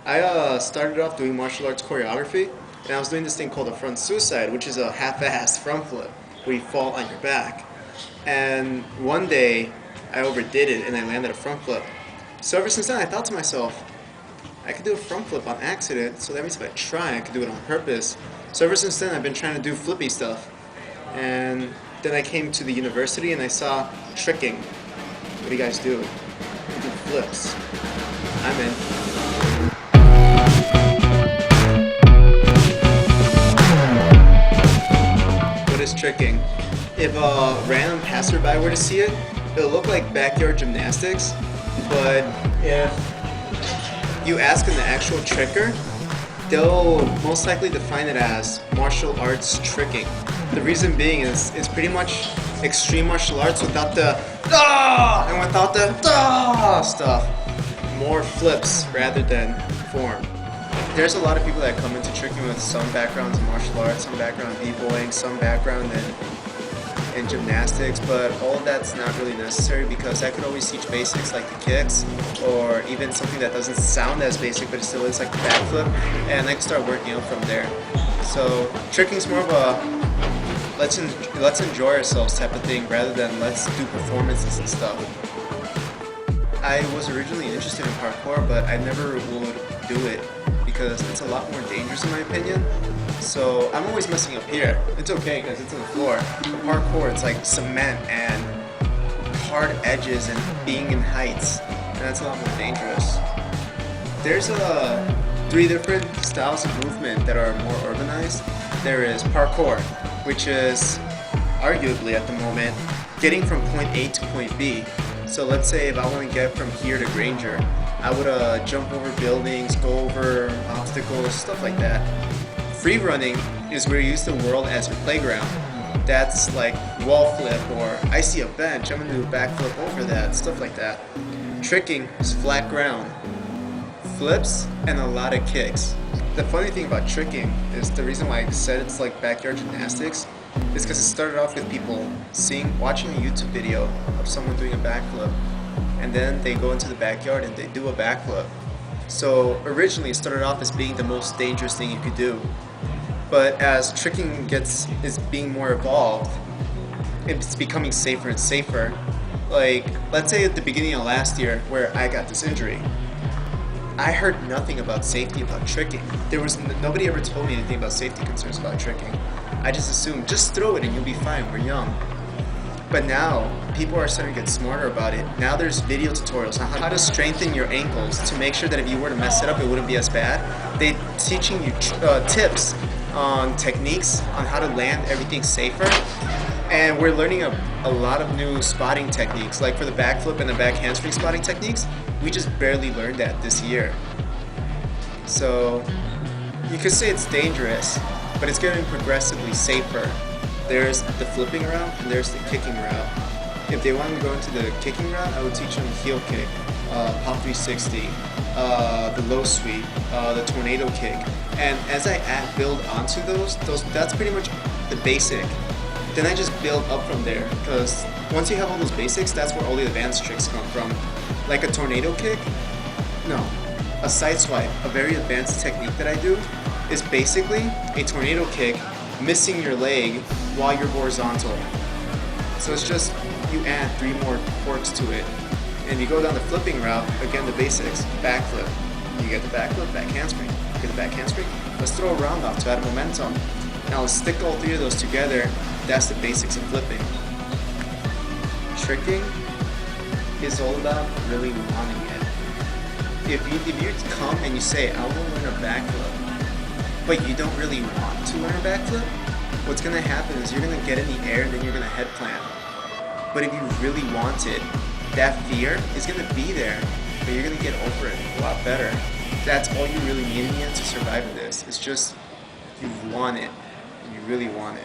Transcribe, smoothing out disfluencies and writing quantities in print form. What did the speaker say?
I started off doing martial arts choreography, and I was doing this thing called a front suicide, which is a half-assed front flip, where you fall on your back. And one day, I overdid it, and I landed a front flip. So ever since then, I thought to myself, I could do a front flip on accident, so that means if I try, I could do it on purpose. So ever since then, I've been trying to do flippy stuff. And then I came to the university, and I saw tricking. What do you guys do? You do flips. I'm in. What is tricking? If a random passerby were to see it, it'll look like backyard gymnastics, but if you ask an actual tricker, they'll most likely define it as martial arts tricking. The reason being is it's pretty much extreme martial arts without the ah and without the ah stuff. More flips rather than form. There's a lot of people that come into tricking with some backgrounds in martial arts, some background in b-boying, some background in gymnastics, but all of that's not really necessary because I could always teach basics like the kicks, or even something that doesn't sound as basic but it still is, like the backflip, and I can start working out from there. So tricking's more of a let's enjoy ourselves type of thing rather than let's do performances and stuff. I was originally interested in parkour, but I never would do it because it's a lot more dangerous in my opinion. So I'm always messing up here. It's okay because it's on the floor. But parkour, it's like cement and hard edges and being in heights, and that's a lot more dangerous. There's three different styles of movement that are more urbanized. There is parkour, which is arguably at the moment getting from point A to point B. So let's say if I want to get from here to Granger, I would jump over buildings, go over obstacles, stuff like that. Free running is where you use the world as your playground. That's like wall flip, or I see a bench, I'm gonna do a backflip over that, stuff like that. Tricking is flat ground, flips, and a lot of kicks. The funny thing about tricking is the reason why I said it's like backyard gymnastics is because it started off with people watching a YouTube video of someone doing a backflip, and then they go into the backyard and they do a backflip. So originally it started off as being the most dangerous thing you could do. But as tricking is being more evolved, it's becoming safer and safer. Like, let's say at the beginning of last year where I got this injury, I heard nothing about safety about tricking. Nobody ever told me anything about safety concerns about tricking. I just assumed, just throw it and you'll be fine, we're young. But now, people are starting to get smarter about it. Now there's video tutorials on how to strengthen your ankles to make sure that if you were to mess it up, it wouldn't be as bad. They're teaching you tips on techniques on how to land everything safer. And we're learning a lot of new spotting techniques, like for the backflip and the back handspring spotting techniques. We just barely learned that this year. So you could say it's dangerous, but it's getting progressively safer. There's the flipping route and there's the kicking route. If they want to go into the kicking route, I would teach them heel kick, pop 360, the low sweep, the tornado kick. And as I build onto those, that's pretty much the basic. Then I just build up from there, because once you have all those basics, that's where all the advanced tricks come from. Like a tornado kick, a side swipe, a very advanced technique that I do, is basically a tornado kick missing your leg while you're horizontal. So it's just, you add 3 more quirks to it. And you go down the flipping route, again the basics, backflip. You get the backflip, back handspring. You get the back handspring, let's throw a round off to add momentum. Now let's stick all 3 of those together, that's the basics of flipping. Tricking is all about really wanting it. If you come and you say, I want to learn a backflip, but you don't really want to learn a backflip, what's going to happen is you're going to get in the air and then you're going to head plant. But if you really want it, that fear is going to be there, but you're going to get over it a lot better. That's all you really need in the end to survive in this. It's just, you want it, and you really want it.